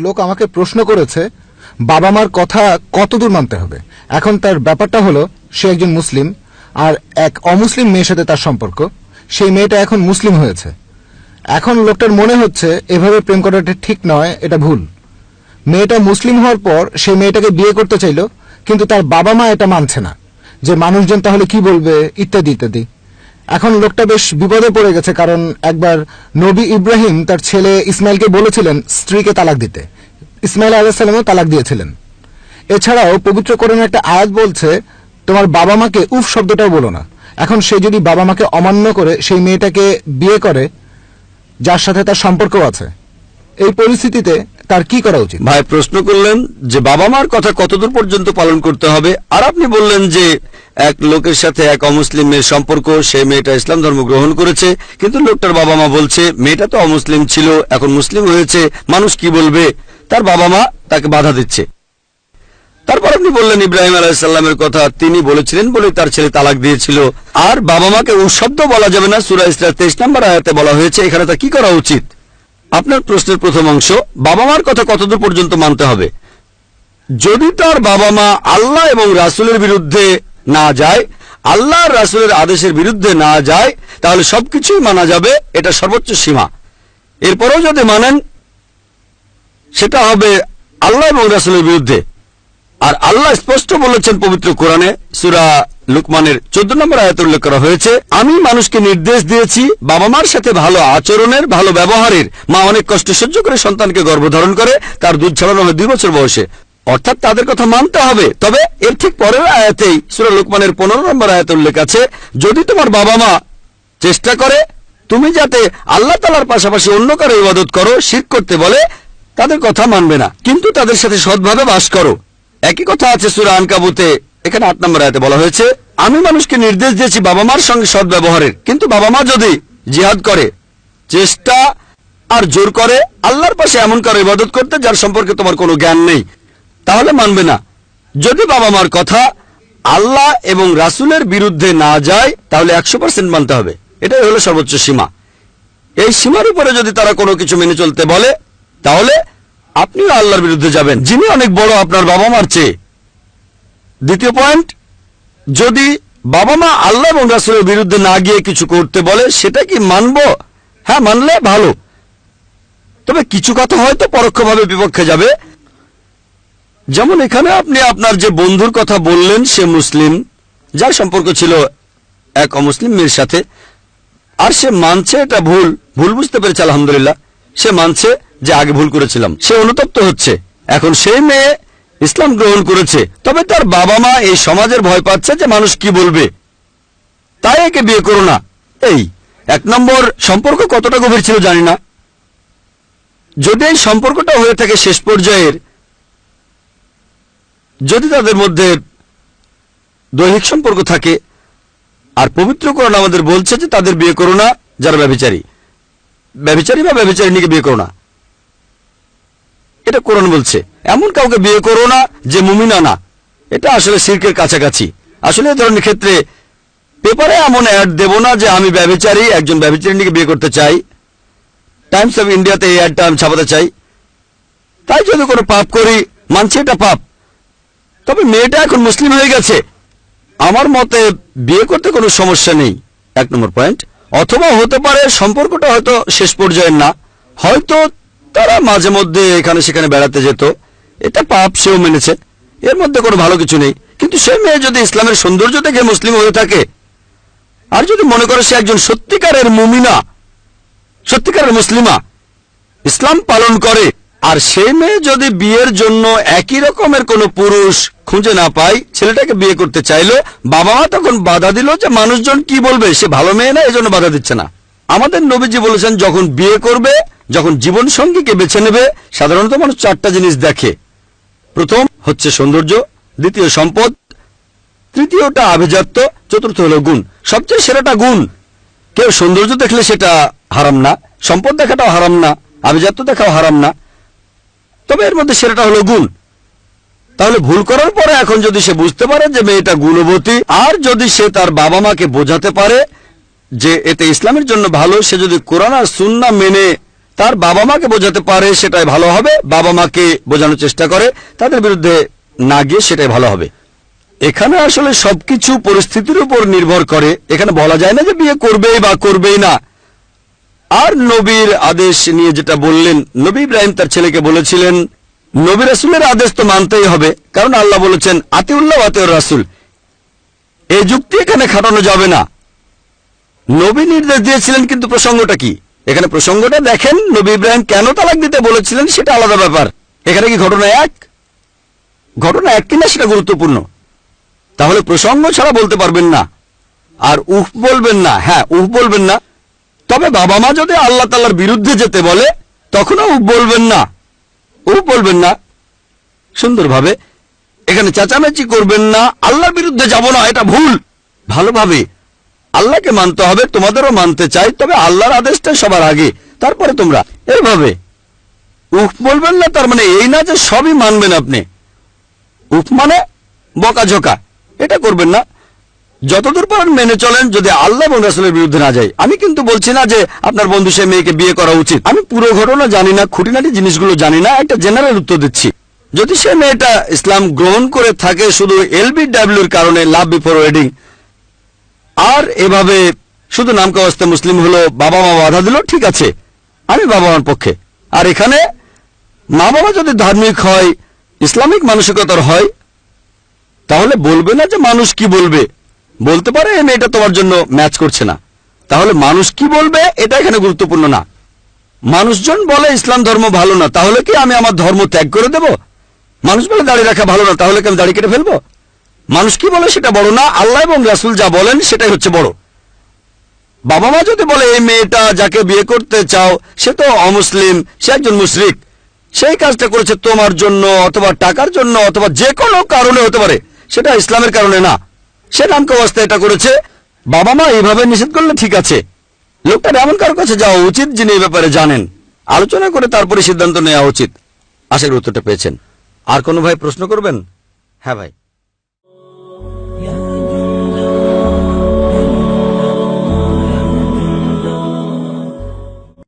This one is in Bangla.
লোক আমাকে প্রশ্ন করেছে বাবা মার কথা কতদূর মানতে হবে। এখন তার ব্যাপারটা হলো, সে একজন মুসলিম, আর এক অমুসলিম মেয়ের সাথে তার সম্পর্ক। সেই মেয়েটা এখন মুসলিম হয়েছে। এখন লোকটার মনে হচ্ছে এভাবে প্রেম করাটা ঠিক নয়, এটা ভুল। মেয়েটা মুসলিম হওয়ার পর সে মেয়েটাকে বিয়ে করতে চাইল, কিন্তু তার বাবা মা এটা মানছে না, যে মানুষজন তাহলে কি বলবে, ইত্যাদি ইত্যাদি। এখন লোকটা বেশ বিপদে পড়ে গেছে, কারণ একবার নবী ইব্রাহিম তার ছেলে ইসমাইলকে বলেছিলেন স্ত্রীকে তালাক দিতে। ইসমাইল আলাইহিস সালামও তালাক দিয়েছিলেন। এছাড়াও পবিত্র কোরআনে একটা আয়াত বলছে, তোমার বাবা মাকে উফ শব্দটাও বলো না। এখন সে যদি বাবা মাকে অমান্য করে সেই মেয়েটাকে বিয়ে করে যার সাথে তার সম্পর্ক আছে, এই পরিস্থিতিতে তার কি করা উচিত? ভাই প্রশ্ন করলেন যে বাবা মার কথা কতদূর পর্যন্ত পালন করতে হবে, আর আপনি বললেন যে এক লোকের সাথে এক অমুসলিম মেয়ের সম্পর্ক, সেই মেয়েটা ইসলাম ধর্ম গ্রহণ করেছে, কিন্তু লোকটার বাবা মা বলছে মেয়েটা তো অমুসলিম ছিল, এখন মুসলিম হয়েছে, মানুষ কি বলবে, তার বাবা মা তাকে বাধা দিচ্ছে। তারপর আপনি বললেন ইব্রাহিম আলাইহিস সালামের কথা, তিনি বলেছিলেন বলে তার ছেলে তালাক দিয়েছিল, আর বাবা মাকে উশব্দ বলা যাবে না, সূরা ইসরা 23 নম্বর আয়াতে বলা হয়েছে। এখানে তার কি করা উচিত? আপনার প্রশ্নের প্রথম অংশ, বাবা মার কথা কতদূর পর্যন্ত মানতে হবে। যদি তার বাবা মা আল্লাহ এবং রাসূলের বিরুদ্ধে না যায়, আল্লাহ রাসূলের আদেশের বিরুদ্ধে না যায়, তাহলে সবকিছুই মানা যাবে, এটা সর্বোচ্চ সীমা। এরপরেও যদি মানেন, সেটা হবে আল্লাহ এবং রাসূলের বিরুদ্ধে। আর আল্লাহ স্পষ্ট বলেছেন পবিত্র কোরআনে, সূরা লুকমানের 14 নম্বর আয়াতে উল্লেখ করা হয়েছে, আমি মানুষকে নির্দেশ দিয়েছি বাবা মার সাথে ভালো আচরণের, ভালো ব্যবহারের। মা অনেক কষ্ট সহ্য করে সন্তানকে গর্ভধারণ করে, তার দুধ ছড়ানো হয় 2 বছর বয়সে, অর্থাৎ তাদের কথা মানতে হবে। তবে এর ঠিক পরের আয়াতেই সূরা লুকমানের 15 নম্বর আয়াতে উল্লেখ আছে, যদি তোমার বাবা মা চেষ্টা করে তুমি যাতে আল্লাহ তাআলার পাশাপাশি অন্য কারো ইবাদত করো, শিরক করতে বলে, তাদের কথা মানবে না, কিন্তু তাদের সাথে সৎভাবে বাস করো। একই কথা আছে সূরা আনকাবুতে, এখানে 8 নম্বর আয়াতে বলা হয়েছে, আমি মানুষকে নির্দেশ দিয়েছি বাবা মার সঙ্গে সৎ ব্যবহারের, কিন্তু বাবা মা যদি জিহাদ করে, চেষ্টা আর জোর করে আল্লাহর পাশে এমন কারো ইবাদত করতে যার সম্পর্কে তোমার কোনো জ্ঞান নেই, তাহলে মানবে না। যদি বাবা মার কথা আল্লাহ এবং রাসূলের বিরুদ্ধে না যায়, তাহলে 100% মানতে হবে। এটাই হলো সর্বোচ্চ সীমা। এই সীমার উপরে যদি তারা কোনো কিছু মেনে চলতে বলে, তাহলে আপনিও আল্লাহর বিরুদ্ধে যাবেন, যিনি অনেক বড় আপনার বাবা মার চেয়ে। দ্বিতীয় পয়েন্ট, যদি বাবা মা আল্লাহ এবং রাসূলের বিরুদ্ধে না গিয়ে কিছু করতে বলে, সেটা কি মানব? হ্যাঁ, মানলে ভালো। তবে কিছু কথা হয়তো পরোক্ষভাবে বিপক্ষে যাবে। যেমন এখানে আপনি আপনার যে বন্ধুর কথা বললেন, সে মুসলিম, যার সম্পর্ক ছিল এক অমুসলিম মেয়ের সাথে, আর সে মানছে এটা ভুল, ভুল বুঝতে পেরেছে, আলহামদুলিল্লাহ, সে মানছে যে আগে ভুল করেছিলাম, সে অনুতপ্ত হচ্ছে। এখন সেই মেয়ে ইসলাম গ্রহণ করেছে, তবে তার বাবা মা এই সমাজের ভয় পাচ্ছে যে মানুষ কি বলবে, তাই একে বিয়ে করো না। এই 1 নম্বর, সম্পর্ক কতটা গভীর ছিল জানি না। যদি এই সম্পর্কটা হয়ে থাকে শেষ পর্যায়ের, যদি তাদের মধ্যে দৈহিক সম্পর্ক থাকে, আর পবিত্র কোরআন আমাদের বলছে যে তাদের বিয়ে করো না যারা ব্যভিচারী বা ব্যভিচারিণীকে বিয়ে করো না, এটা কোরআন বলছে। এমন কাউকে বিয়ে করো না যে মুমিনা না, এটা আসলে শিরকের কাছাকাছি। আসলে এই ধরনের ক্ষেত্রে পেপারে এমন অ্যাড দেব না যে আমি ব্যভিচারী, একজন ব্যভিচারিণীকে বিয়ে করতে চাই, টাইমস অফ ইন্ডিয়াতে এই অ্যাডটা আমি ছাপাতে চাই। তাই যদি কোনো পাপ করি, মানছি এটা পাপ, তবে মেয়েটা এখন মুসলিম হয়ে গেছে, আমার মতে বিয়ে করতে কোনো সমস্যা নেই। 1 নম্বর পয়েন্ট। অথবা হতে পারে সম্পর্কটা হয়তো শেষ পর্যায়ের না, হয়তো তারা মাঝে মধ্যে এখানে সেখানে বেড়াতে যেত, এটা পাপ, সেও মেনেছে, এর মধ্যে কোনো ভালো কিছু নেই। কিন্তু সে মেয়ে যদি ইসলামের সৌন্দর্য দেখে মুসলিম হয়ে থাকে, আর যদি মনে করে সে একজন সত্যিকারের মুমিনা, সত্যিকারের মুসলিমা, ইসলাম পালন করে, আর সে মেয়ে যদি বিয়ের জন্য একই রকমের কোনো পুরুষ খুঁজে না পায়, ছেলেটাকে বিয়ে করতে চাইলো, বাবা মা তখন বাধা দিল যে মানুষজন কি বলবে, সে ভালো মেয়ে না, এজন্য বাধা দিচ্ছে না। আমাদের নবীজি বলেছেন, যখন বিয়ে করবে, যখন জীবন সঙ্গীকে বেছে নেবে, সাধারণত মানুষ 4টা জিনিস দেখে। প্রথম হচ্ছে সৌন্দর্য, দ্বিতীয় সম্পদ, তৃতীয়টা আভিজাত্য, চতুর্থ হলো গুণ। সবচেয়ে সেরাটা গুণ। কেউ সৌন্দর্য দেখলে সেটা হারাম না, সম্পদ দেখাটাও হারাম না, আভিজাত্য দেখাও হারাম না, তবে এর মধ্যে সেরাটা হলো গুণ। তাহলে ভুল করার পরে এখন যদি সে বুঝতে পারে যে মেয়েটা গুণবতী, আর যদি সে তার বাবা মাকে বোঝাতে পারে যে এতে ইসলামের জন্য ভালো, সে যদি কোরআন আর সুন্নাহ মেনে তার বাবা মাকে বোঝাতে পারে সেটাই ভালো হবে, বাবা মাকে বোঝানোর চেষ্টা করে, তাদের বিরুদ্ধে না গিয়ে সেটাই ভালো হবে। এখানে আসলে সবকিছু পরিস্থিতির উপর নির্ভর করে। এখানে বলা যায় না যে বিয়ে করবেই বা করবেই না। আর নবীর আদেশ নিয়ে যেটা বললেন, নবী ইব্রাহিম তার ছেলেকে বলেছিলেন নবী রাসূলের আদেশ তো মানতেই হবে, কারণ আল্লাহ বলেছেন আতিউল্লাহ ওয়া আতিউর রাসূল। এই যুক্তি এখানে খাটানো যাবে না। নবী নির্দেশ দিয়েছিলেন, কিন্তু প্রসঙ্গটা কি? এখানে প্রসঙ্গটা দেখেন, নবী ইব্রাহিম কেন তালাক দিতে বলেছিলেন সেটা আলাদা ব্যাপার। এখানে কি ঘটনা এক? ঘটনা এক কিনা সেটা গুরুত্বপূর্ণ। তাহলে প্রসঙ্গ ছাড়া বলতে পারবেন না, আর উফ বলবেন না। হ্যাঁ, উফ বলবেন না, তবে বাবা মা যদি আল্লাহ তাআলার বিরুদ্ধে যেতে বলে তখনও উফ বলবেন না। উফ বলবেন না সুন্দরভাবে। এখানে চেঁচামেচি করবেন না, আল্লাহর বিরুদ্ধে যাব না, এটা ভুল। ভালোভাবে আল্লাহকে মানতে হবে, তোমাদেরও মানতে চাই, তবে আল্লাহর আদেশটা সবার আগে, তারপরে তোমরা। এইভাবে উফ বলবেন না, তার মানে এই না যে সবই মানবেন আপনি। উফ মানে বকাঝকা, এটা করবেন না। যতদূর পারেন মেনে চলেন, যদি আল্লাহ এবং রাসূলের বিরুদ্ধে না যায়। আমি কিন্তু বলছি না যে আপনার বন্ধু সে মেয়েকে বিয়ে করা উচিত। আমি পুরো ঘটনা জানি না, খুঁটিনাটি জিনিসগুলো জানি না, একটা জেনারেল উত্তর দিচ্ছি। যদি সে মেয়েটা ইসলাম গ্রহণ করে থাকে শুধু LBWর কারণে, লাভ বিফোর ওয়েডিং, আর এভাবে শুধু নামকাওয়াস্তে মুসলিম হলো, বাবা মা বাধা দিল, ঠিক আছে, আমি বাবা মার পক্ষে। আর এখানে মা বাবা যদি ধার্মিক হয়, ইসলামিক মানসিকতার হয়, তাহলে বলবে না যে মানুষ কি বলবে। বলতে পারে এই মেয়েটা তোমার জন্য ম্যাচ করছে না। তাহলে মানুষ কি বলবে এটা এখানে গুরুত্বপূর্ণ না। মানুষজন বলে ইসলাম ধর্ম ভালো না, তাহলে কি আমি আমার ধর্ম ত্যাগ করে দেব? মানুষ বলে দাড়ি রাখা ভালো না, তাহলে কি আমি দাড়ি কেটে ফেলবো? মানুষ কি বলে সেটা বড় না, আল্লাহ এবং রাসূল যা বলেন সেটাই হচ্ছে বড়। বাবা মা যদি বলে এই মেয়েটা যাকে বিয়ে করতে চাও সে তো অমুসলিম, সে একজন মুশরিক, সেই কাজটা করেছে তোমার জন্য অথবা টাকার জন্য অথবা যে কোনো কারণে হতে পারে, সেটা ইসলামের কারণে না, সে নামকাওয়াস্তে এটা করেছে, বাবা মা এইভাবে নিষেধ করলে ঠিক আছে। লোকটার এমন কারোর কাছে যাওয়া উচিত যিনি এই ব্যাপারে জানেন, আলোচনা করে তারপরে সিদ্ধান্ত নেওয়া উচিত। আশা করি উত্তরটা পেয়েছেন। আর কোনো ভাই প্রশ্ন করবেন? হ্যাঁ ভাই।